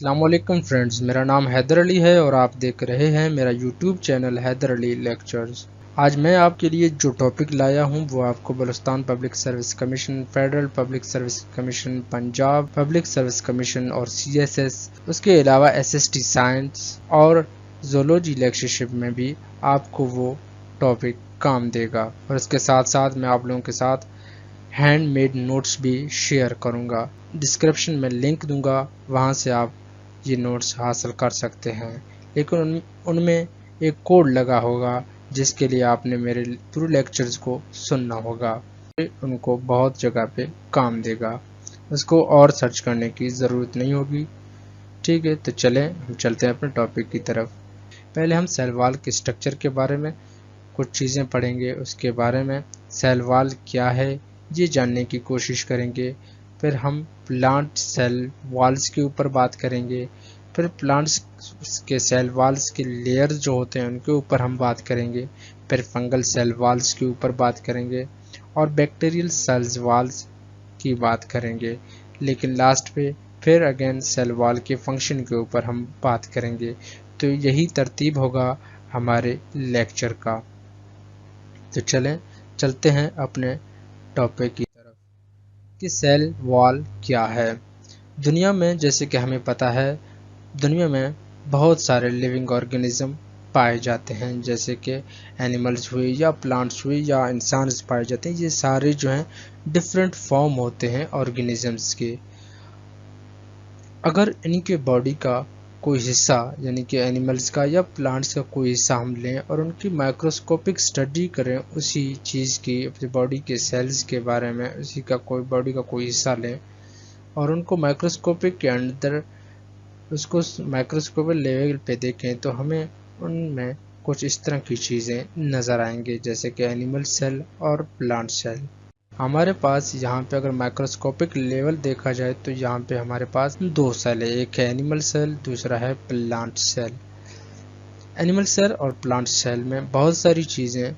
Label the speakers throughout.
Speaker 1: अस्सलामुअलैकुम फ्रेंड्स, मेरा नाम हैदर अली है और आप देख रहे हैं मेरा YouTube channel Haider Ali lectures. आज मैं आपके लिए जो टॉपिक लाया हूं वो आपको Balochistan public service commission, federal public service commission, Punjab public service commission और CSS, उसके अलावा SST साइंस और ज़ूलॉजी लेक्चरशिप में भी आपको वो टॉपिक काम देगा। और इसके साथ साथ मैं आप लोगों के साथ हैंडमेड नोट्स भी शेयर करूंगा। डिस्क्रिप्शन में लिंक दूंगा, वहां से आप ये नोट्स हासिल कर सकते हैं। लेकिन उनमें एक कोड लगा होगा जिसके लिए आपने मेरे पूरे लेक्चर्स को सुनना होगा। उनको बहुत जगह पे काम देगा, उसको और सर्च करने की ज़रूरत नहीं होगी। ठीक है, तो चलें हम चलते हैं अपने टॉपिक की तरफ। पहले हम सेल वॉल के स्ट्रक्चर के बारे में कुछ चीज़ें पढ़ेंगे, उसके बारे में सेल वॉल क्या है ये जानने की कोशिश करेंगे। फिर हम प्लांट सेल वॉल्स के ऊपर बात करेंगे। फिर प्लांट्स के सेल वॉल्स के लेयर्स जो होते हैं उनके ऊपर हम बात करेंगे। फिर फंगल सेल वॉल्स के ऊपर बात करेंगे और बैक्टीरियल सेल्स वॉल्स की बात करेंगे। लेकिन लास्ट पे फिर अगेन सेल वॉल के फंक्शन के ऊपर हम बात करेंगे। तो यही तरतीब होगा हमारे लेक्चर का। तो चलते हैं अपने टॉपिक की तरफ कि सेल वॉल क्या है। दुनिया में जैसे कि हमें पता है, दुनिया में बहुत सारे लिविंग ऑर्गेनिज्म पाए जाते हैं, जैसे कि एनिमल्स हुए या प्लांट्स हुए या इंसान पाए जाते हैं। ये सारे जो हैं डिफरेंट फॉर्म होते हैं ऑर्गेनिजम्स के। अगर इनके बॉडी का कोई हिस्सा यानी कि एनिमल्स का या प्लांट्स का कोई हिस्सा हम लें और उनकी माइक्रोस्कोपिक स्टडी करें, उसी चीज़ की अपनी बॉडी के सेल्स के बारे में, उसी का कोई बॉडी का कोई हिस्सा लें और उनको माइक्रोस्कोपिक के अंदर उसको माइक्रोस्कोपिक लेवल पे देखें तो हमें उनमें कुछ इस तरह की चीज़ें नज़र आएंगे, जैसे कि एनिमल सेल और प्लांट सेल। हमारे पास यहाँ पे अगर माइक्रोस्कोपिक लेवल देखा जाए तो यहाँ पे हमारे पास दो सेल है, एक है एनिमल सेल, दूसरा है प्लांट सेल। एनिमल सेल और प्लांट सेल में बहुत सारी चीज़ें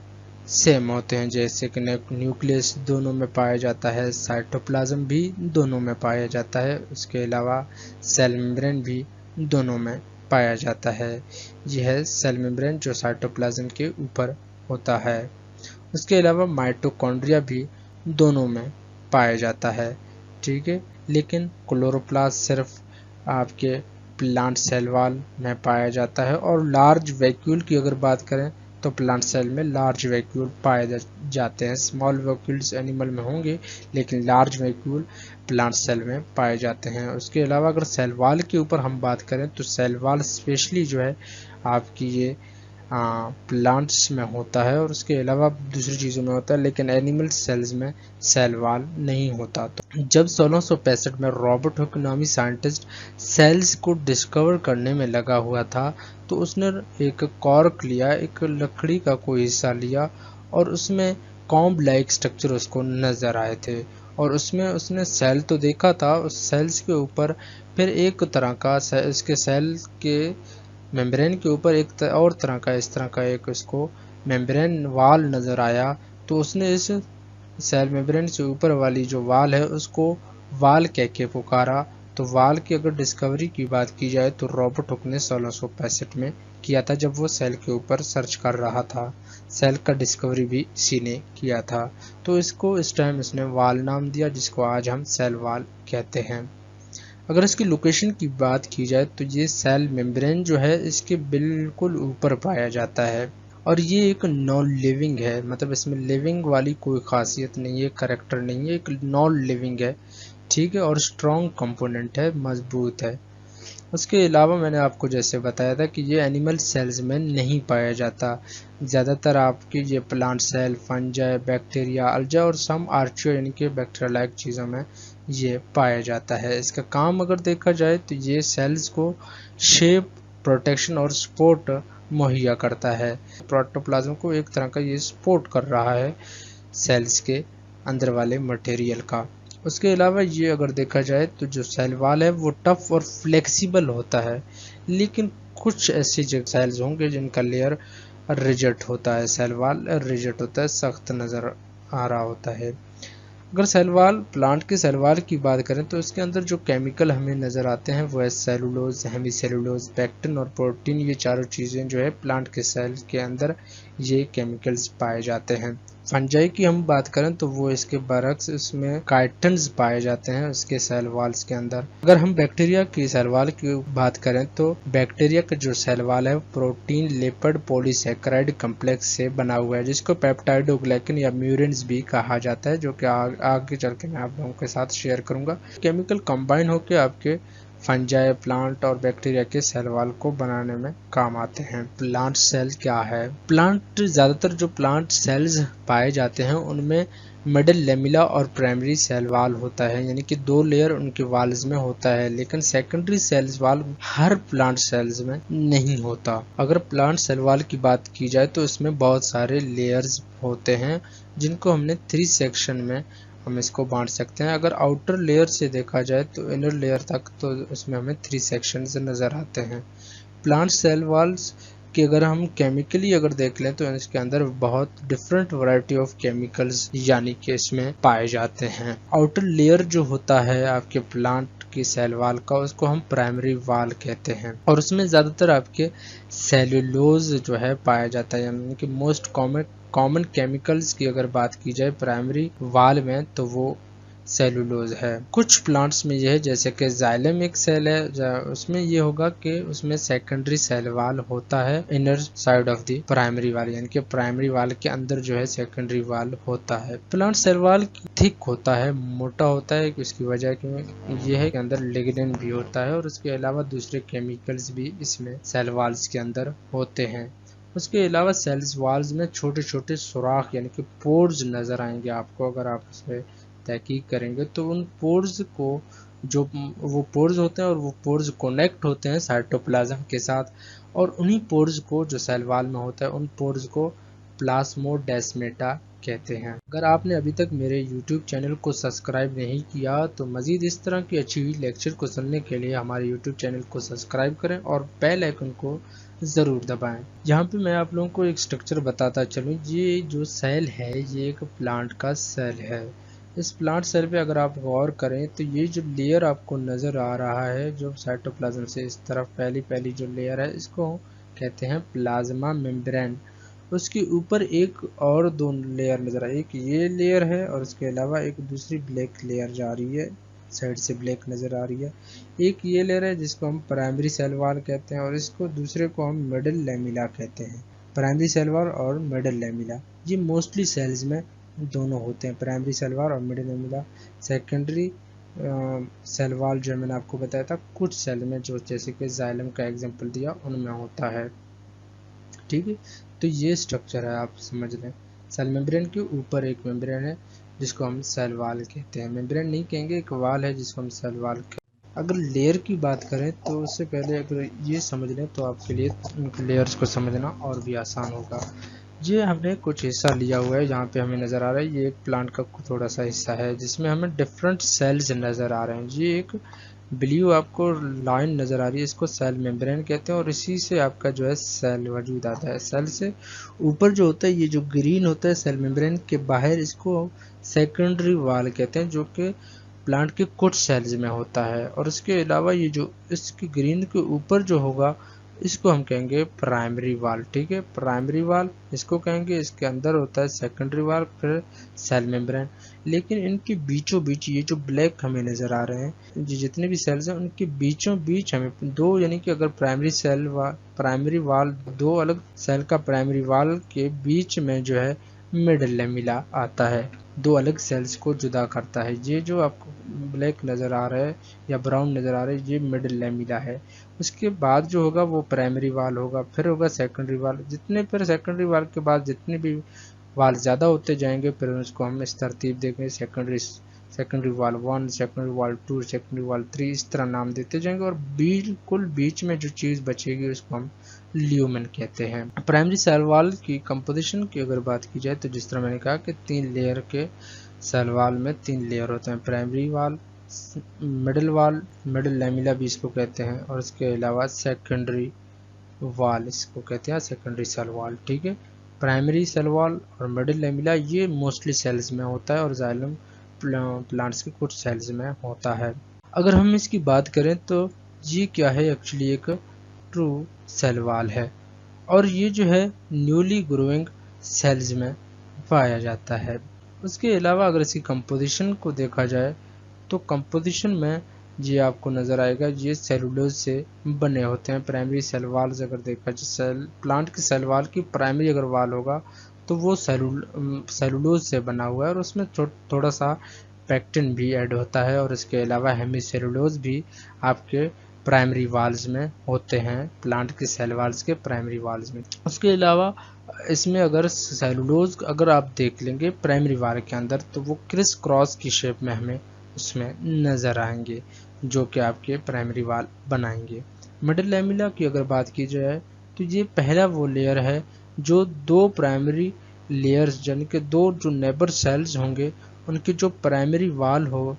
Speaker 1: सेम होते हैं, जैसे कि न्यूक्लियस दोनों में पाया जाता है, साइटोप्लाज्म भी दोनों में पाया जाता है, उसके अलावा सेल मेम्ब्रेन भी दोनों में पाया जाता है। यह है सेल मेम्ब्रेन जो साइटोप्लाज्म के ऊपर होता है। उसके अलावा माइटोकॉन्ड्रिया भी दोनों में पाया जाता है। ठीक है, लेकिन क्लोरोप्लास्ट सिर्फ आपके प्लांट सेल वॉल में पाया जाता है। और लार्ज वैक्यूल की अगर बात करें तो प्लांट सेल में लार्ज वैक्यूल पाए जाते हैं। स्मॉल वैक्यूल्स एनिमल में होंगे लेकिन लार्ज वैक्यूल प्लांट सेल में पाए जाते हैं। उसके अलावा अगर सेल वॉल के ऊपर हम बात करें तो सेल वॉल स्पेशली जो है आपकी ये प्लांट्स में होता है और उसके अलावा दूसरी चीज़ों में होता है, लेकिन एनिमल सेल्स में सेल वॉल नहीं होता। तो जब 1665 में रॉबर्ट हुक नामी साइंटिस्ट सेल्स को डिस्कवर करने में लगा हुआ था तो उसने एक कॉर्क लिया, एक लकड़ी का कोई हिस्सा लिया और उसमें कॉम्ब लाइक स्ट्रक्चर उसको नज़र आए थे और उसमें उसने सेल तो देखा था। उस सेल्स के ऊपर फिर एक तरह का इसके सेल के मेम्ब्रेन के ऊपर एक और तरह का इस तरह का एक उसको मेम्ब्रेन वाल नज़र आया। तो उसने इस सेल मेम्ब्रेन से ऊपर वाली जो वाल है उसको वाल कह के पुकारा। तो वाल की अगर डिस्कवरी की बात की जाए तो रॉबर्ट हुक ने 1665 में किया था, जब वो सेल के ऊपर सर्च कर रहा था। सेल का डिस्कवरी भी इसी ने किया था, तो इसको इस टाइम इसने वाल नाम दिया, जिसको आज हम सेल वाल कहते हैं। अगर इसकी लोकेशन की बात की जाए तो ये सेल मेम्ब्रेन जो है इसके बिल्कुल ऊपर पाया जाता है और ये एक नॉन लिविंग है, मतलब इसमें लिविंग वाली कोई खासियत नहीं है, करेक्टर नहीं है, एक नॉन लिविंग है। ठीक है, और स्ट्रॉन्ग कंपोनेंट है, मजबूत है। उसके अलावा मैंने आपको जैसे बताया था कि ये एनिमल सेल्स में नहीं पाया जाता। ज़्यादातर आपकी ये प्लांट सेल, फंजाई, बैक्टीरिया, अल्जा और सम आर्चियो यानी कि बैक्टीरिया लाइक चीज़ों में ये पाया जाता है। इसका काम अगर देखा जाए तो ये सेल्स को शेप, प्रोटेक्शन और सपोर्ट मुहैया करता है। प्रोटोप्लाज्म को एक तरह का ये सपोर्ट कर रहा है सेल्स के अंदर वाले मटेरियल का। उसके अलावा ये अगर देखा जाए तो जो सेल वॉल है वो टफ और फ्लेक्सिबल होता है, लेकिन कुछ ऐसी सेल्स होंगे जिनका लेयर रिजिड होता है। सेल वॉल रिजिड होता है, सख्त नज़र आ रहा होता है। अगर सेल वॉल, प्लांट के सेल वॉल की बात करें तो इसके अंदर जो केमिकल हमें नज़र आते हैं वो है सेलुलोज, हेमीसेलुलोज, पेक्टिन और प्रोटीन। ये चारों चीज़ें जो है प्लांट के सेल के अंदर ये केमिकल्स पाए जाते हैं। फंजाई की हम बात करें तो वो इसके बरक्स, इसमें काइटन्स पाए जाते हैं उसके सेल वॉल्स के अंदर। अगर हम बैक्टीरिया की सेल वॉल की बात करें तो बैक्टीरिया का जो सेल वॉल है प्रोटीन, लिपिड, पॉलीसैकेराइड कम्प्लेक्स से बना हुआ है, जिसको पेप्टाइडोग्लाइकन या म्यूरिन्स भी कहा जाता है, जो कि आगे चल के मैं आप लोगों के साथ शेयर करूंगा। केमिकल कंबाइन होकर आपके फंजाई, प्लांट और बैक्टीरिया के सेल वॉल को बनाने में काम आते हैं। प्लांट सेल क्या है? प्लांट, ज्यादातर जो प्लांट सेल्स पाए जाते हैं उनमें मिडिल लेमिला और प्राइमरी सेल वॉल होता है, यानी कि 2 लेयर उनके वॉल्स में होता है, लेकिन सेकेंडरी सेल्स वॉल हर प्लांट सेल्स में नहीं होता। अगर प्लांट सेल वॉल की बात की जाए तो इसमें बहुत सारे लेयर्स होते हैं, जिनको हमने 3 सेक्शन में हम इसको बांट सकते हैं। अगर आउटर लेयर से देखा जाए तो इनर लेयर तक, तो उसमें हमें 3 सेक्शंस नजर आते हैं। प्लांट सेल वॉल्स कि अगर हम केमिकली अगर देख लें तो इसके अंदर बहुत डिफरेंट वैरायटी ऑफ केमिकल्स यानी कि इसमें पाए जाते हैं। आउटर लेयर जो होता है आपके प्लांट की सेल वॉल का, उसको हम प्राइमरी वॉल कहते हैं, और उसमें ज्यादातर आपके सेल्यूलोज जो है पाया जाता है, यानी कि मोस्ट कॉमन केमिकल्स की अगर बात की जाए प्राइमरी वॉल में तो वो सेलुलोज है। कुछ प्लांट्स में यह है, जैसे कि जाइलम एक सेल है, उसमें ये होगा कि उसमें सेकेंडरी सेल वॉल होता है inner side of the primary wall, यानी कि प्राइमरी वॉल के अंदर जो है सेकेंडरी वॉल होता है। प्लांट सेल वॉल थिक होता है, मोटा होता है, इसकी वजह यह है कि अंदर लिग्निन भी होता है और उसके अलावा दूसरे केमिकल्स भी इसमें सेल वॉल्स के अंदर होते हैं। उसके अलावा सेल्स वॉल्स में छोटे छोटे सुराख यानी कि पोर्स नजर आएंगे आपको, अगर आप उसमें तहकीक करेंगे तो उन पोर्स को, जो वो पोर्स होते हैं और वो पोर्स कनेक्ट होते हैं साइटोप्लाज्म के साथ, और उन्हीं पोर्स को जो सेल वॉल में होता है उन पोर्स को प्लाज्मोडेस्माटा कहते हैं। अगर आपने अभी तक मेरे YouTube चैनल को सब्सक्राइब नहीं किया तो मजीद इस तरह की अच्छी हुई लेक्चर को सुनने के लिए हमारे YouTube चैनल को सब्सक्राइब करें और बेल आइकन को ज़रूर दबाएं। यहाँ पे मैं आप लोगों को एक स्ट्रक्चर बताता चलूँ। ये जो सेल है ये एक प्लांट का सेल है। इस प्लांट सेल पे अगर आप गौर करें तो ये जो लेयर आपको नज़र आ रहा है जो साइटोप्लाज्म से इस तरफ पहली जो लेयर है, इसको कहते हैं प्लाज्मा मेम्ब्रेन। उसके ऊपर एक और 2 लेयर नज़र आई, एक ये लेयर है और उसके अलावा एक दूसरी ब्लैक लेयर जा रही है, साइड से ब्लैक नज़र आ रही है। एक ये लेयर है जिसको हम प्राइमरी सेल वॉल कहते हैं और इसको दूसरे को हम मिडिल लेमिला कहते हैं। प्राइमरी सेल वॉल और मिडिल लेमिला ये मोस्टली सेल्स में दोनों होते हैं, प्राइमरी सेल वॉल और middle lamella. Secondary cell wall जो मैंने आपको बताया था कुछ सेल में, जो जैसे कि जाइलम का एग्जांपल दिया, उनमें होता है। ठीक है, तो ये स्ट्रक्चर है, आप समझ लें। सेल मेम्ब्रेन के ऊपर एक मेम्ब्रेन है जिसको हम सेल वॉल कहते हैं। मेम्ब्रेन नहीं कहेंगे, एक वॉल है जिसको हम सेल वॉल कहते हैं। अगर लेयर की बात करें तो उससे पहले अगर ये समझ लें तो आपके लिए लेयर्स को समझना और भी आसान होगा। ये हमने कुछ हिस्सा लिया हुआ है, जहाँ पे हमें नज़र आ रहा है ये एक प्लांट का थोड़ा सा हिस्सा है जिसमें हमें डिफरेंट सेल्स नज़र आ रहे हैं। ये एक ब्लू आपको लाइन नज़र आ रही है, इसको सेल मेम्ब्रेन कहते हैं और इसी से आपका जो है सेल वजूद आता है। सेल से ऊपर जो होता है ये जो ग्रीन होता है सेल मेम्ब्रेन के बाहर, इसको सेकेंडरी वॉल कहते हैं, जो कि प्लांट के कुछ सेल्स में होता है। और इसके अलावा ये जो इसके ग्रीन के ऊपर जो होगा इसको हम कहेंगे प्राइमरी वॉल। ठीक है, प्राइमरी वॉल इसको कहेंगे। इसके अंदर होता है सेकेंडरी वॉल, फिर सेल मेम्ब्रेन। लेकिन इनके बीचों बीच ये जो ब्लैक हमें नजर आ रहे हैं, जितने भी सेल्स हैं उनके बीचों बीच हमें दो, यानी कि अगर प्राइमरी वॉल, दो अलग सेल का प्राइमरी वॉल के बीच में जो है मिडिल लेमिला आता है, दो अलग सेल्स को जुदा करता है। ये जो आपको ब्लैक नज़र आ रहा है या ब्राउन नज़र आ रहा है ये मिडिल लेमिला है। उसके बाद जो होगा वो प्राइमरी वाल होगा, फिर होगा सेकेंडरी वाल। जितने फिर सेकेंडरी वाल के बाद जितने भी वाल ज़्यादा होते जाएंगे फिर उसको हम इस तरतीब देंगे, सेकेंडरी वाल 1, सेकेंडरी वाल 2, सेकेंडरी वाल 3, इस तरह नाम देते जाएंगे। और बिल्कुल बीच में जो चीज़ बचेगी उसको हम ल्यूमेन कहते हैं। प्राइमरी सेल वॉल की कंपोजिशन की अगर बात की जाए तो जिस तरह मैंने कहा कि 3 लेयर के सेल वॉल में 3 लेयर होते हैं, primary wall, middle wall, middle lamella भी इसको कहते हैं, और इसके अलावा सेकेंडरी वॉल इसको कहते हैं, सेकेंडरी सेल वॉल। ठीक है, प्राइमरी सेल वॉल और मिडिल लेमिला ये मोस्टली सेल्स में होता है और जाइलम प्लांट्स के कुछ सेल्स में होता है। अगर हम इसकी बात करें तो ये क्या है, एक्चुअली एक ट्रू सेल वॉल है और ये जो है न्यूली ग्रोइंग सेल्स में पाया जाता है। उसके अलावा अगर इसकी कंपोजिशन को देखा जाए तो कंपोजिशन में ये आपको नज़र आएगा, ये सेलुलोज से बने होते हैं। प्राइमरी सेल वॉल्स अगर देखा जाए, प्लांट की सेल वॉल की प्राइमरी अगर वॉल होगा तो वो सेलुलोज से बना हुआ है और उसमें थोड़ा सा पैक्टिन भी ऐड होता है और इसके अलावा हेमीसेलुलोज भी आपके प्राइमरी वाल्स में होते हैं, प्लांट के सेल वाल्स के प्राइमरी वाल्स में। उसके अलावा इसमें अगर सेलुलोज अगर आप देख लेंगे प्राइमरी वाल के अंदर तो वो क्रिस क्रॉस की शेप में हमें उसमें नज़र आएंगे, जो कि आपके प्राइमरी वाल बनाएंगे। मिडिल लैमेला की अगर बात की जाए तो ये पहला वो लेयर है जो दो प्राइमरी लेयर्स यानी कि दो जो नेबर सेल्स होंगे उनके जो प्राइमरी वाल हो,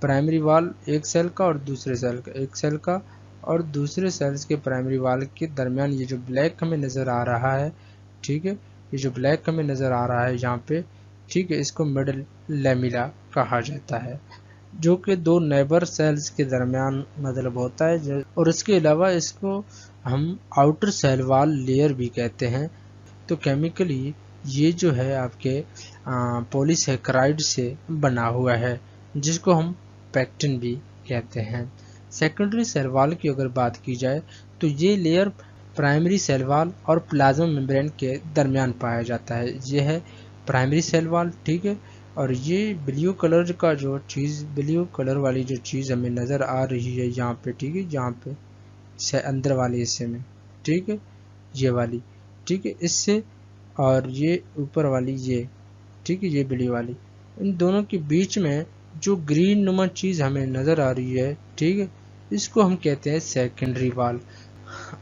Speaker 1: प्राइमरी वाल एक सेल का और दूसरे सेल का, एक सेल का और दूसरे सेल्स के प्राइमरी वाल के दरमियान ये जो ब्लैक हमें नज़र आ रहा है, ठीक है, ये जो ब्लैक हमें नज़र आ रहा है यहाँ पे, ठीक है, इसको मिडिल लैमेला कहा जाता है, जो कि दो नेबर सेल्स के दरमियान मतलब होता है। और इसके अलावा इसको हम आउटर सेल वाल लेयर भी कहते हैं। तो केमिकली ये जो है आपके पॉलीसेकेराइड से बना हुआ है, जिसको हम पैक्टिन भी कहते हैं। सेकेंडरी सेल वॉल की अगर बात की जाए तो ये लेयर प्राइमरी सेल वॉल और प्लाज्मा मेम्ब्रेन के दरमियान पाया जाता है। ये है प्राइमरी सेल वॉल, ठीक है, और ये ब्लू कलर का जो चीज़, ब्लू कलर वाली जो चीज़ हमें नज़र आ रही है यहाँ पे, ठीक है, यहाँ पे से अंदर वाले हिस्से में, ठीक है, ये वाली, ठीक है, इससे और ये ऊपर वाली ये, ठीक है, ये ब्लू वाली, इन दोनों के बीच में जो ग्रीन नुमा चीज़ हमें नज़र आ रही है, ठीक है, इसको हम कहते हैं सेकेंडरी वॉल।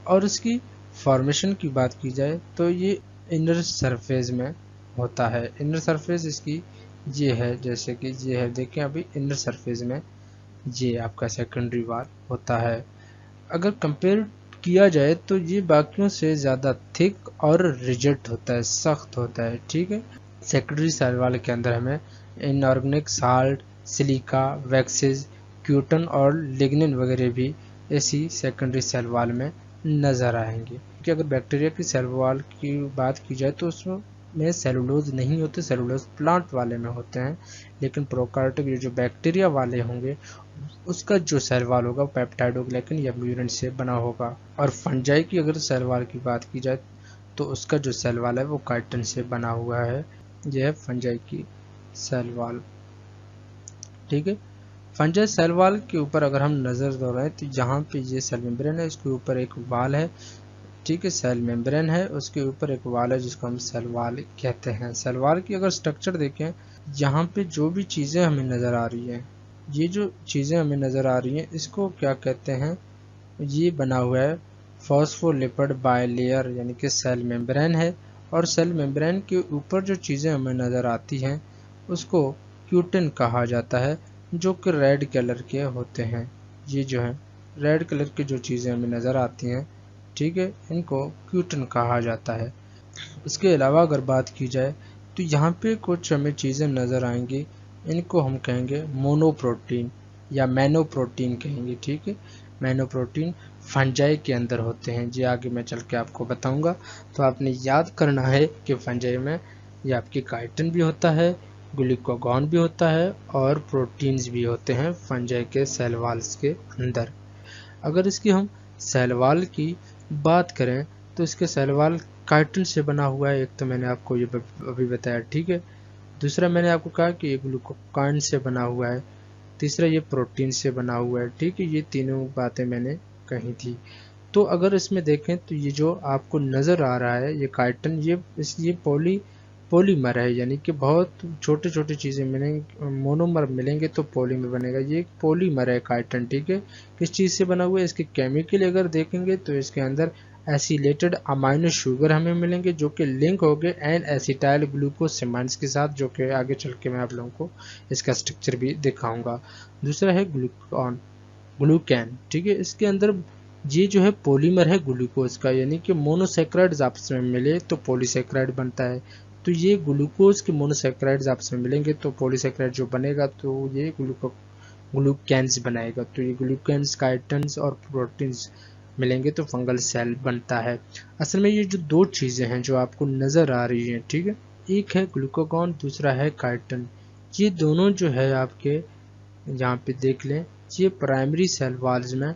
Speaker 1: और इसकी फॉर्मेशन की बात की जाए तो ये इनर सरफेस में होता है। इनर सरफेस इसकी ये है, जैसे कि ये है, देखें अभी इनर सरफेस में ये आपका सेकेंडरी वॉल होता है। अगर कंपेयर किया जाए तो ये बाकियों से ज़्यादा थिक और रिजिड होता है, सख्त होता है, ठीक है। सेकेंडरी सेल वॉल के अंदर हमें इनऑर्गेनिक साल्ट, सिलिका, वैक्सेस, क्यूटन और लिग्निन वगैरह भी ऐसी सेकेंडरी सेल वॉल में नज़र आएंगे। कि अगर बैक्टीरिया की सेल वॉल की बात की जाए तो उसमें सेलुलोज नहीं होते, सेलुलोज प्लांट वाले में होते हैं, लेकिन प्रोकार्योटिक जो बैक्टीरिया वाले होंगे उसका जो सेल वॉल होगा पेप्टाइडोग्लाइकन या म्यूरेंट से बना होगा। और फंजाई की अगर सेल वॉल की बात की जाए तो उसका जो सेल वॉल है वो काइटिन से बना हुआ है। यह है फंजाई की सेल वॉल, ठीक है। फंजाई सेल वॉल के ऊपर अगर हम नज़र दौड़ाएं तो यहाँ पे ये सेल मेम्ब्रेन है, इसके ऊपर एक वॉल है, ठीक है, सेल मेम्ब्रेन है, उसके ऊपर एक वॉल है जिसको हम सेल वॉल कहते हैं। सेल वॉल की अगर स्ट्रक्चर देखें, यहाँ पे जो भी चीज़ें हमें नज़र आ रही हैं, ये जो चीज़ें हमें नज़र आ रही हैं इसको क्या कहते हैं, ये बना हुआ है फॉस्फोलिपिड बाइलेयर, यानी कि सेल मेम्ब्रेन है। और सेल मेम्ब्रेन के ऊपर जो चीज़ें हमें नज़र आती हैं उसको क्यूटिन कहा जाता है, जो कि रेड कलर के होते हैं। ये जो है रेड कलर की जो चीज़ें हमें नज़र आती हैं, ठीक है, इनको क्यूटिन कहा जाता है। इसके अलावा अगर बात की जाए तो यहाँ पे कुछ हमें चीज़ें नज़र आएंगी, इनको हम कहेंगे मोनोप्रोटीन या मैनोप्रोटीन कहेंगे, ठीक है। मैनोप्रोटीन फंजाई के अंदर होते हैं, जी आगे मैं चल के आपको बताऊंगा। तो आपने याद करना है कि फंजाई में ये आपकी काइटिन भी होता है, ग्लूकागॉन भी होता है और प्रोटीन्स भी होते हैं फंजाई के सेल वॉल्स के अंदर। अगर इसकी हम सेल वॉल की बात करें तो इसके सेल वॉल काइटिन से बना हुआ है, एक तो मैंने आपको ये अभी बताया, ठीक है। दूसरा मैंने आपको कहा कि ये ग्लूकोकान से बना हुआ है, तीसरा ये प्रोटीन से बना हुआ है, ठीक है। ये तीनों बातें मैंने कही थी। तो अगर इसमें देखें तो ये जो आपको नज़र आ रहा है ये काइटिन, ये पॉलीमर है, यानी कि बहुत छोटे छोटे चीज़ें मिलेंगे, मोनोमर मिलेंगे तो पॉलीमर बनेगा। ये एक पॉलीमर है काइटिन, ठीक है। किस चीज़ से बना हुआ है, इसके केमिकल अगर देखेंगे तो इसके अंदर एसिलेटेड अमाइनो शुगर हमें मिलेंगे जो कि लिंक हो गए एन एसिटाइल ग्लूकोसेमाइंस के साथ, जो कि आगे चल के मैं आप लोगों को इसका स्ट्रक्चर भी दिखाऊंगा। दूसरा है ग्लूकैन, ठीक है। इसके अंदर ये जो है पॉलीमर है ग्लूकोज का, यानी कि मोनोसेक्राइड्स आपस में मिले तो पॉलीसेक्राइड बनता है, तो ये ग्लूकोज के मोनोसैकेराइड्स आपस में मिलेंगे तो पॉलीसैकेराइड जो बनेगा तो ये ग्लूकेन्स बनाएगा। तो ये ग्लूकेन्स काइटन्स और प्रोटीन्स मिलेंगे तो फंगल सेल बनता है। असल में ये जो दो चीज़ें हैं जो आपको नज़र आ रही हैं, ठीक है, एक है ग्लूकागॉन, दूसरा है काइटन। ये दोनों जो है आपके यहाँ पे देख लें, ये प्राइमरी सेल वाल्स में,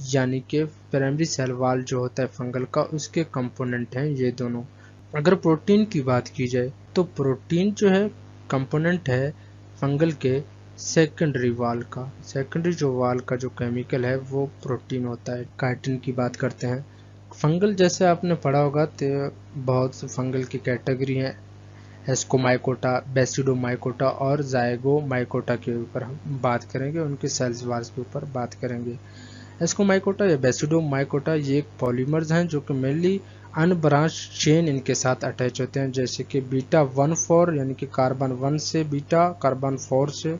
Speaker 1: यानी कि प्राइमरी सेल वाल जो होता है फंगल का, उसके कंपोनेंट हैं ये दोनों। अगर प्रोटीन की बात की जाए तो प्रोटीन जो है कंपोनेंट है फंगल के सेकेंडरी वाल का। सेकेंडरी जो वाल का जो केमिकल है वो प्रोटीन होता है। काइटिन की बात करते हैं। फंगल जैसे आपने पढ़ा होगा तो बहुत से फंगल की कैटेगरी हैं, एस्कोमाइकोटा, बेसिडोमाइकोटा और जाइगोमाइकोटा के ऊपर हम बात करेंगे, उनके सेल्स वाल्स के ऊपर बात करेंगे। एस्कोमाइकोटा या बेसिडोमाइकोटा ये एक पॉलीमर्स हैं जो कि मेनली अनब्रांच चेन इनके साथ अटैच होते हैं, जैसे कि बीटा 1,4 यानी कि कार्बन 1 से बीटा, कार्बन 4 से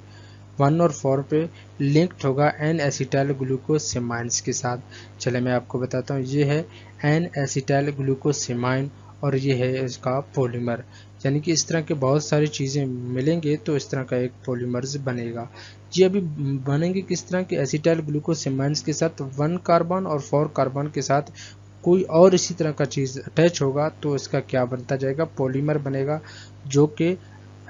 Speaker 1: 1 और 4 पे लिंक्ड होगा एन एसिटाइल ग्लूकोसेमाइंस के साथ। चले मैं आपको बताता हूँ, ये है एन एसिटाइल ग्लूकोसेमाइन और ये है इसका पॉलीमर। यानी कि इस तरह के बहुत सारी चीज़ें मिलेंगे तो इस तरह का एक पॉलीमर्स बनेगा। ये अभी बनेंगे किस तरह के, एसिटाइल ग्लूकोसेमाइंस के साथ 1 कार्बन और 4 कार्बन के साथ कोई और इसी तरह का चीज़ अटैच होगा तो इसका क्या बनता जाएगा, पॉलीमर बनेगा, जो कि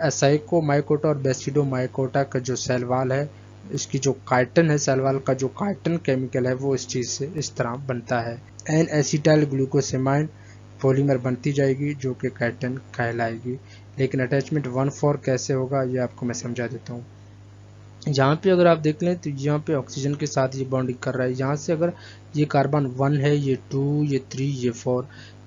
Speaker 1: एसाइकोमाइकोटा और बेसिडोमाइकोटा का जो सेल वाल है, इसकी जो काइटन है, सेल वाल का जो काइटन केमिकल है वो इस चीज़ से इस तरह बनता है। एन एसिटाइल ग्लूकोसेमाइन पॉलीमर बनती जाएगी जो कि काइटन कहलाएगी। लेकिन अटैचमेंट 1,4 कैसे होगा ये आपको मैं समझा देता हूँ। यहाँ पे अगर आप देख लें तो यहाँ पे ऑक्सीजन के साथ ये बॉन्डिंग कर रहा है। यहाँ से अगर ये कार्बन 1 है, ये 2, ये 3, ये 4,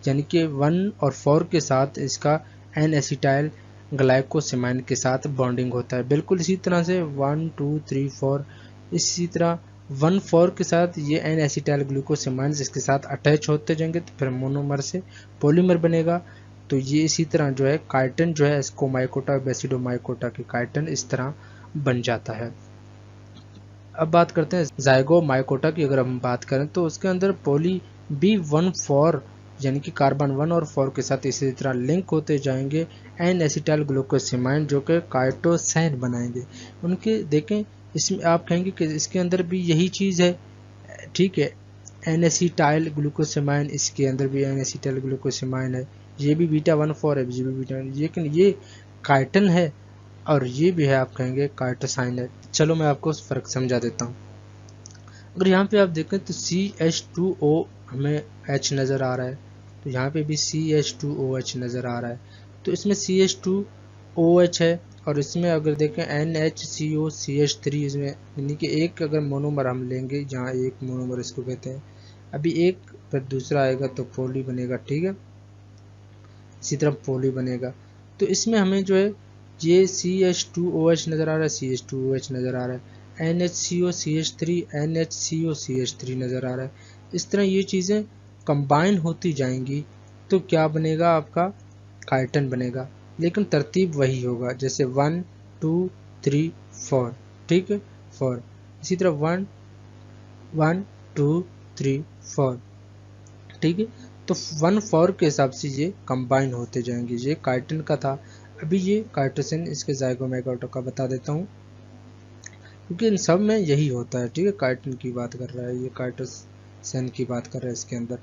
Speaker 1: यानी कि 1 और 4 के साथ इसका एन एसिटाइल ग्लाइकोसेमाइन के साथ बॉन्डिंग होता है। बिल्कुल इसी तरह से 1, 2, 3, 4, इसी तरह 1, 4 के साथ ये एन एसिटाइल ग्लूकोसेमाइन इसके साथ अटैच होते जाएंगे तो फिर मोनोमर से पॉलीमर बनेगा। तो ये इसी तरह जो है काइटन जो है एस्कोमाइकोटा बेसिडोमाइकोटा के काइटन इस तरह बन जाता है। अब बात करते हैं जाइगोमाइकोटा की। अगर हम बात करें तो उसके अंदर पॉली B14 यानी कि कार्बन 1 और 4 के साथ इसी तरह लिंक होते जाएंगे एन एसिटाइल ग्लूकोसेमाइन जो कि काइटोसैन बनाएंगे। उनके देखें इसमें आप कहेंगे कि इसके अंदर भी यही चीज़ है, ठीक है, एन एसिटाइल ग्लूकोसेमाइन, इसके अंदर भी एन एसिटाइल ग्लूकोसेमाइन है, ये भी बीटा 1,4 है, ये भी बीटा, लेकिन ये काइटन है और ये भी है आप कहेंगे काइटोसाइन है। चलो मैं आपको फ़र्क समझा देता हूँ। अगर यहाँ पे आप देखें तो CH2O हमें H नज़र आ रहा है, तो यहाँ पे भी CH2OH नज़र आ रहा है, तो इसमें CH2OH है और इसमें अगर देखें NHCOCH3 इसमें, यानी कि एक अगर मोनोमर हम लेंगे, जहाँ एक मोनोमर इसको कहते हैं, अभी एक फिर दूसरा आएगा तो पॉली बनेगा, ठीक है, इसी तरह पॉली बनेगा। तो इसमें हमें जो है ये CH2OH नज़र आ रहा है, CH2OH नज़र आ रहा है, NHCOCH3 NHCOCH3 नज़र आ रहा है। इस तरह ये चीज़ें कंबाइन होती जाएंगी तो क्या बनेगा, आपका काइटन बनेगा, लेकिन तरतीब वही होगा जैसे 1, 2, 3, 4, ठीक है, 4, इसी तरह 1, 1, 2, 3, 4, ठीक है। तो 1, 4 के हिसाब से ये कंबाइन होते जाएंगे। ये काइटन का था। अभी ये काइटोसिन इसके जाइगोमाइकोटा का बता देता हूँ, क्योंकि इन सब में यही होता है, ठीक है। काइटन की बात कर रहा है, ये काइटोसिन की बात कर रहा है इसके अंदर,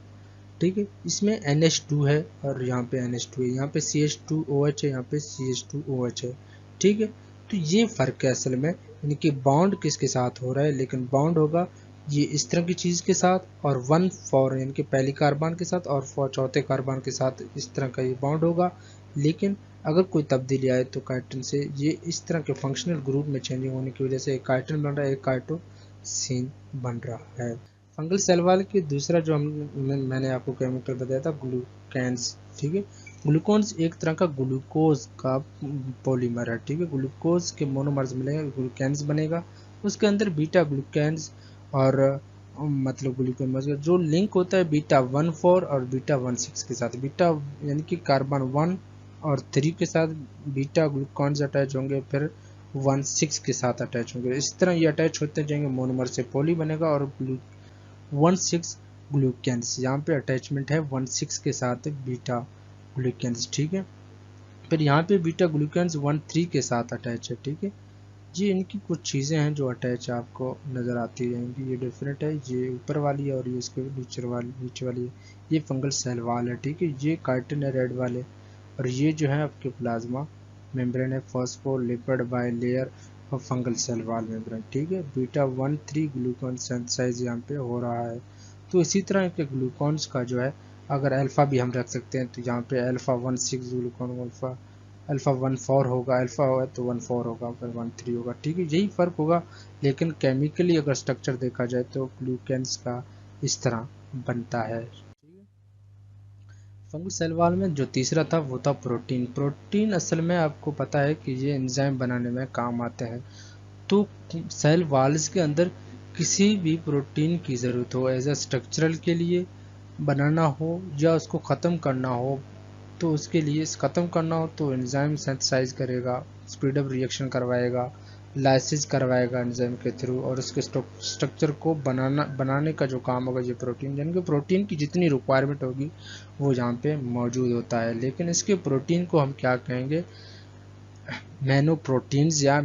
Speaker 1: ठीक है। इसमें NH2 है और यहाँ पे NH2 है, यहाँ पे CH2OH है, यहाँ पे CH2OH है, ठीक है। तो ये फ़र्क है असल में, यानी कि बॉन्ड किसके साथ हो रहा है, लेकिन बॉन्ड होगा ये इस तरह की चीज़ के साथ और 1, 4 यानी कि पहली कार्बन के साथ और 4 चौथे कार्बन के साथ इस तरह का ये बॉन्ड होगा। लेकिन अगर कोई तब्दीली आए तो काइटन से ये इस तरह के फंक्शनल ग्रुप में चेंजिंग होने की वजह से एक काइटन बन रहा है, एक काइटोसिन बन रहा है। फंगल सेल वाल की दूसरा जो मैंने आपको केमिकल बताया था ग्लूकेन्स, ठीक है। ग्लूकोन्स एक तरह का ग्लूकोज का पॉलीमर है, ठीक है। ग्लूकोज के मोनोमर्स मिलेंगे, ग्लूकेन्स बनेगा, उसके अंदर बीटा ग्लूकेन्स और मतलब ग्लूकोन जो लिंक होता है बीटा 1,4 और बीटा 1,6 के साथ। बीटा यानी कि कार्बन 1 और 3 के साथ बीटा ग्लूकॉन्स अटैच होंगे, फिर 1,6 के साथ अटैच होंगे। इस तरह ये अटैच होते जाएंगे, मोनोमर से पॉली बनेगा और 1,6 ग्लूकेन्स, यहाँ पे अटैचमेंट है 1,6 के साथ बीटा ग्लूकेन्स, ठीक है। फिर यहाँ पे बीटा ग्लूकेन्स 1,3 के साथ अटैच है, ठीक है। ये इनकी कुछ चीज़ें हैं जो अटैच आपको नज़र आती रहेंगी। ये डिफरेंट है, ये ऊपर वाली है और ये इसके नीचे वाली है। ये फंगल सेल वाल है, ठीक है। ये काइटिन है रेड वाले, और ये जो है आपके प्लाज्मा मेम्ब्रेन है, फॉस्फोलिपिड बाइलेयर और फंगल सेल वाल मेम्ब्रेन, ठीक है। बीटा 1,3 ग्लूकोन सिंथेसाइज यहाँ पे हो रहा है। तो इसी तरह के ग्लूकॉन्स का जो है अगर अल्फ़ा भी हम रख सकते हैं, तो यहाँ पे अल्फ़ा 1,6 ग्लूकॉन, अल्फ़ा 1,4 होगा, अल्फ़ा होगा तो 1,4 होगा, फिर 1,3 होगा, ठीक है। यही फ़र्क होगा, लेकिन केमिकली अगर स्ट्रक्चर देखा जाए तो ग्लूकेन्स का इस तरह बनता है। फंगल सेल वॉल में जो तीसरा था वो था प्रोटीन। प्रोटीन असल में आपको पता है कि ये एंजाइम बनाने में काम आते हैं। तो सेल वॉल्स के अंदर किसी भी प्रोटीन की ज़रूरत हो, एज अ स्ट्रक्चरल के लिए बनाना हो या उसको ख़त्म करना हो, तो उसके लिए ख़त्म करना हो तो एंजाइम सिंथेसाइज करेगा, स्पीडअप रिएक्शन करवाएगा, लाइसिस करवाएगा एंजाइम के थ्रू, और उसके स्ट्रक्चर को बनाने का जो काम होगा ये प्रोटीन, यानी कि प्रोटीन की जितनी रिक्वायरमेंट होगी वो यहाँ पे मौजूद होता है। लेकिन इसके प्रोटीन को हम क्या कहेंगे, मैनो प्रोटीन्स या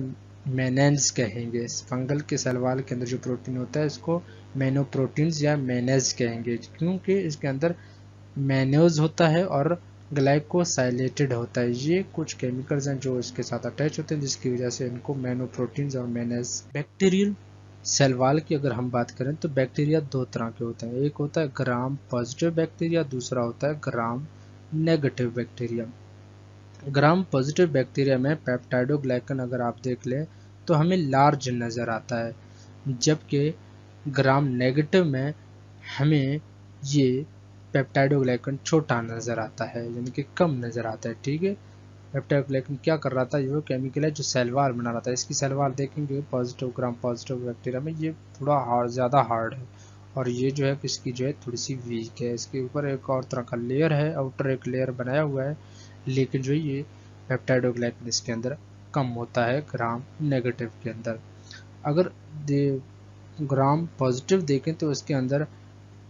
Speaker 1: मेनेंस कहेंगे। फंगल के सलवाल के अंदर जो प्रोटीन होता है इसको मैनो प्रोटीन्स या मेनेज कहेंगे, क्योंकि इसके अंदर मैन्योज होता है और ग्लाइकोसाइलेटेड होता है। ये कुछ केमिकल्स हैं जो इसके साथ अटैच होते हैं, जिसकी वजह से इनको मैनो प्रोटीन्स और मेनेज। बैक्टीरियल सेल वॉल की अगर हम बात करें तो बैक्टीरिया दो तरह के होते हैं। एक होता है ग्राम पॉजिटिव बैक्टीरिया, दूसरा होता है gram negative bacteria. Gram positive bacteria में पेप्टाइडोग्लाइकन अगर आप देख लें तो हमें लार्ज नज़र आता है, जबकि ग्राम नेगेटिव में हमें ये पेप्टाइडोग्लाइकन छोटा नज़र आता है, यानी कि कम नज़र आता है, ठीक है। पेप्टाइडोग्लाइकन क्या कर रहा था, ये वो केमिकल है जो सेल वॉल बना रहा था। इसकी सेल वॉल देखेंगे पॉजिटिव ग्राम पॉजिटिव बैक्टीरिया में ये थोड़ा ज़्यादा हार्ड है, और ये जो है इसकी जो है थोड़ी सी वीक है। इसके ऊपर एक और तरह का लेयर है, आउटर एक लेयर बनाया हुआ है, लेकिन जो ये पेप्टाइडोग्लाइकन इसके अंदर कम होता है ग्राम नेगेटिव के अंदर। अगर ग्राम पॉजिटिव देखें तो इसके अंदर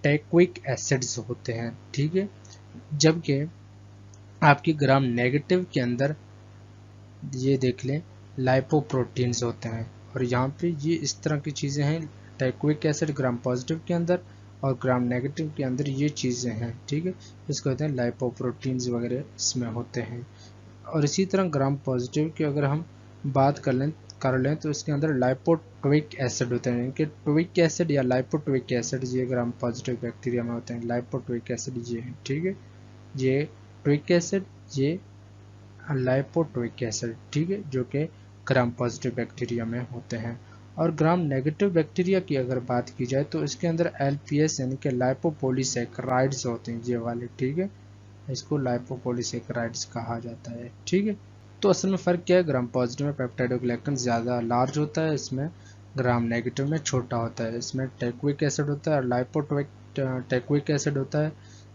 Speaker 1: टेक्विक एसिड्स होते हैं, ठीक है, जबकि आपकी ग्राम नेगेटिव के अंदर ये देख लें लाइपोप्रोटीन्स होते हैं। और यहाँ पे ये इस तरह की चीज़ें हैं, टेक्विक एसिड ग्राम पॉजिटिव के अंदर और ग्राम नेगेटिव के अंदर ये चीज़ें हैं, ठीक है। इसको कहते हैं लाइपोप्रोटीन्स वगैरह इसमें होते हैं। और इसी तरह ग्राम पॉजिटिव की अगर हम बात कर लें तो इसके अंदर लाइपोटोइक एसिड होते हैं, इनके टोइक एसिड या लाइपोटोइक एसिड ये ग्राम पॉजिटिव बैक्टीरिया में होते हैं। लाइपोटोइक एसिड ये है, ठीक है, ये टोइक एसिड, ये लाइपोटोइक एसिड, ठीक है, जो कि ग्राम पॉजिटिव बैक्टीरिया में होते हैं। और ग्राम नेगेटिव बैक्टीरिया की अगर बात की जाए तो इसके अंदर LPS यानी कि लाइपोपोलीसैकेराइड्स होते हैं, ये वाले, ठीक है, इसको लाइपोपोलीसैकेराइड्स कहा जाता है, ठीक है। तो असल में फ़र्क क्या है, ग्राम पॉजिटिव में पेप्टाइडोग्लाइकन ज़्यादा लार्ज होता है, इसमें ग्राम नेगेटिव में छोटा होता है। इसमें टेक्विक एसिड होता है और लाइपोटोइक टेक्विक एसिड होता है,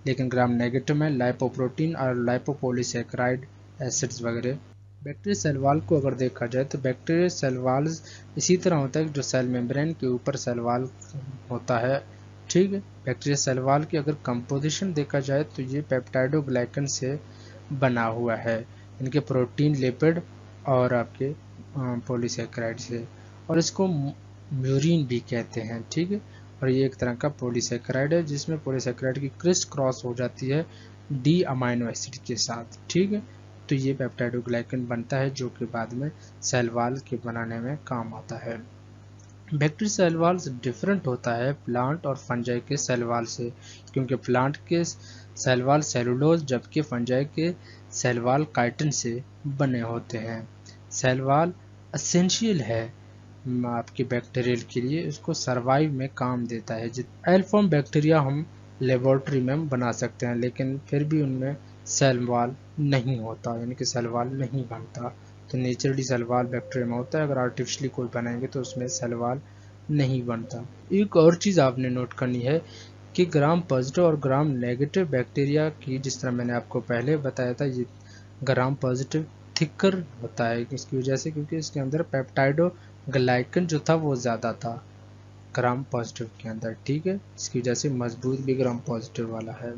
Speaker 1: लेकिन ग्राम नेगेटिव में लाइपोप्रोटीन और लाइपोपोलीसैकेराइड एसिड्स वगैरह। बैक्टीरियल सेल वॉल को अगर देखा जाए तो बैक्टीरियल सेल वॉल इसी तरह होता है जो सेल मेम्ब्रेन के ऊपर सेल वॉल होता है, ठीक है। बैक्टीरियल सेल वॉल की अगर कंपोजिशन देखा जाए तो ये पेप्टाइडोग्लाइकन से बना हुआ है, इनके प्रोटीन, लिपिड और आपके पॉलीसैकेराइड से, और इसको म्यूरिन भी कहते हैं, ठीक है। और ये एक तरह का पॉलीसैकेराइड है जिसमें पॉलीसैकेराइड की क्रिस क्रॉस हो जाती है डी अमाइनो एसिड के साथ, ठीक है। तो ये पेप्टाइडोग्लाइकन बनता है जो कि बाद में सेल वॉल के बनाने में काम आता है। बैक्टीरियल सेल वॉल डिफरेंट होता है प्लांट और फंजाई के सेल वॉल से, क्योंकि प्लांट के सेल वॉल सेलुलोज जबकि फंजाई के सेल वॉल काइटिन से बने होते हैं। सेल वॉल एसेंशियल है आपके बैक्टीरियल के लिए, इसको सर्वाइव में काम देता है। एल्फॉर्म बैक्टीरिया हम लेबोरेटरी में बना सकते हैं, लेकिन फिर भी उनमें सेल वॉल नहीं होता, यानी कि सेल वॉल नहीं बनता। तो नेचुरली सेल वॉल बैक्टीरिया में होता है, अगर आर्टिफिशियली कोई बनाएंगे तो उसमें सेल वॉल नहीं बनता। एक और चीज़ आपने नोट करनी है कि ग्राम पॉजिटिव और ग्राम नेगेटिव बैक्टीरिया की, जिस तरह मैंने आपको पहले बताया था, ये ग्राम पॉजिटिव थिकर होता है इसकी वजह से, क्योंकि इसके अंदर पेप्टाइडोग्लाइकन जो था वो ज़्यादा था ग्राम पॉजिटिव के अंदर, ठीक है। इसकी वजह से मजबूत भी ग्राम पॉजिटिव वाला है।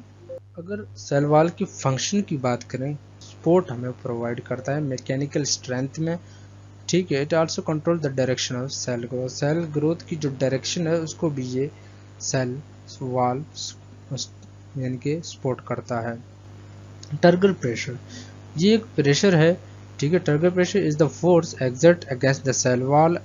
Speaker 1: अगर सेल वॉल की फंक्शन की बात करें सपोर्ट हमें प्रोवाइड करता है मैकेनिकल स्ट्रेंथ में, ठीक है। It also control the direction of cell growth, cell growth की जो डायरेक्शन है उसको भी ये सेल वॉल यानी कि सपोर्ट करता है। टर्गल प्रेशर, ये एक प्रेशर है, ठीक है। Turgor pressure is the force exert against the cell wall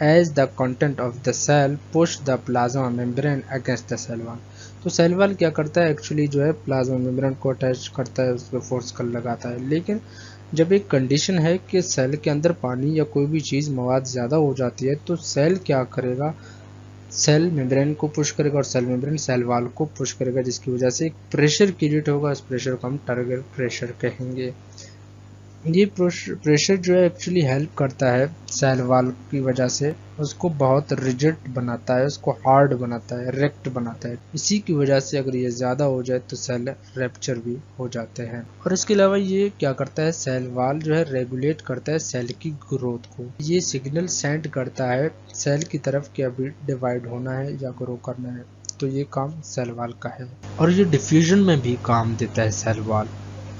Speaker 1: as the content of the cell push the plasma membrane against the cell wall. तो सेल वॉल क्या करता है, एक्चुअली जो है प्लाज्मा मेम्ब्रेन को अटैच करता है, उस पर फोर्स कर लगाता है। लेकिन जब एक कंडीशन है कि सेल के अंदर पानी या कोई भी चीज़ मवाद ज़्यादा हो जाती है तो सेल क्या करेगा, सेल मेम्ब्रेन को पुश करेगा और सेल मेम्ब्रेन सेल वॉल को पुश करेगा, जिसकी वजह से एक प्रेशर क्रिएट होगा। इस प्रेशर को हम टर्गल प्रेशर कहेंगे। ये प्रेशर जो है एक्चुअली हेल्प करता है सेल वॉल की वजह से, उसको बहुत रिजिड बनाता है, उसको हार्ड बनाता है, इरेक्ट बनाता है। इसी की वजह से अगर ये ज़्यादा हो जाए तो सेल रैप्चर भी हो जाते हैं। और इसके अलावा ये क्या करता है, सेल वॉल जो है रेगुलेट करता है सेल की ग्रोथ को। ये सिग्नल सेंड करता है सेल की तरफ कि अभी डिवाइड होना है या ग्रो करना है, तो ये काम सेल वॉल का है। और ये डिफ्यूजन में भी काम देता है सेल वॉल।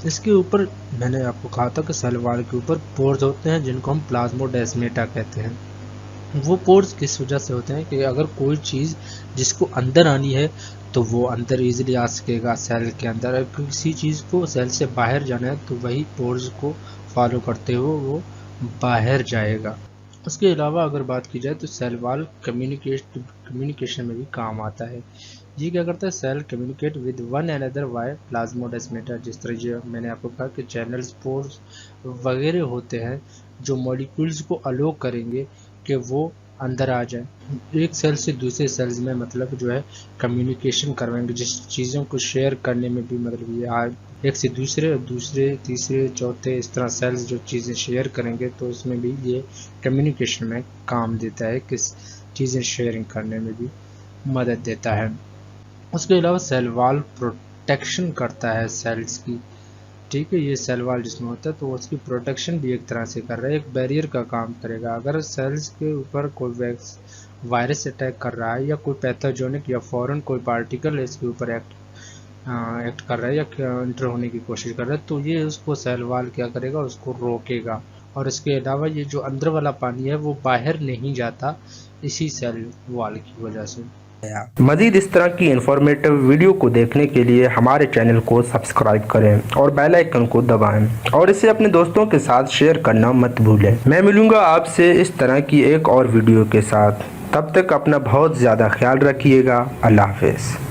Speaker 1: इसके ऊपर मैंने आपको कहा था कि सेल वॉल के ऊपर पोर्स होते हैं जिनको हम प्लाज्मोडेस्माटा कहते हैं। वो पोर्स किस वजह से होते हैं कि अगर कोई चीज़ जिसको अंदर आनी है तो वो अंदर इजीली आ सकेगा सेल के अंदर, अगर किसी चीज़ को सेल से बाहर जाना है तो वही पोर्स को फॉलो करते हुए वो बाहर जाएगा। उसके अलावा अगर बात की जाए तो सेल वॉल कम्युनिकेशन में भी काम आता है। ये क्या करता है, cell communicate with one another via plasmodesmata. जिस तरह जो मैंने आपको कहा कि चैनल्स, पोर्स वगैरह होते हैं जो मॉलिक्यूल्स को अलो करेंगे कि वो अंदर आ जाए, एक सेल से दूसरे सेल्स में मतलब जो है कम्युनिकेशन करवाएंगे, जिस चीज़ों को शेयर करने में भी मतलब ये एक से दूसरे तीसरे चौथे इस तरह सेल्स जो चीज़ें शेयर करेंगे तो उसमें भी ये कम्युनिकेशन में काम देता है, किस चीज़ें शेयरिंग करने में भी मदद देता है। उसके अलावा सेल वॉल प्रोटेक्शन करता है सेल्स की, ठीक है। ये सेल वॉल जिसमें होता है तो उसकी प्रोटेक्शन भी एक तरह से कर रहा है, एक बैरियर का काम करेगा। अगर सेल्स के ऊपर कोई वायरस अटैक कर रहा है या कोई पैथोजेनिक या फॉरेन कोई पार्टिकल इसके ऊपर एक्ट कर रहा है या इंटर होने की कोशिश कर रहा है तो ये उसको सेल वॉल क्या करेगा, उसको रोकेगा। और इसके अलावा ये जो अंदर वाला पानी है वो बाहर नहीं जाता इसी सेल वॉल की वजह से।
Speaker 2: मज़ीद इस तरह की इंफॉर्मेटिव वीडियो को देखने के लिए हमारे चैनल को सब्सक्राइब करें और बेल आइकन को दबाएं और इसे अपने दोस्तों के साथ शेयर करना मत भूलें। मैं मिलूंगा आपसे इस तरह की एक और वीडियो के साथ, तब तक अपना बहुत ज़्यादा ख्याल रखिएगा। अल्लाह हाफ़िज़।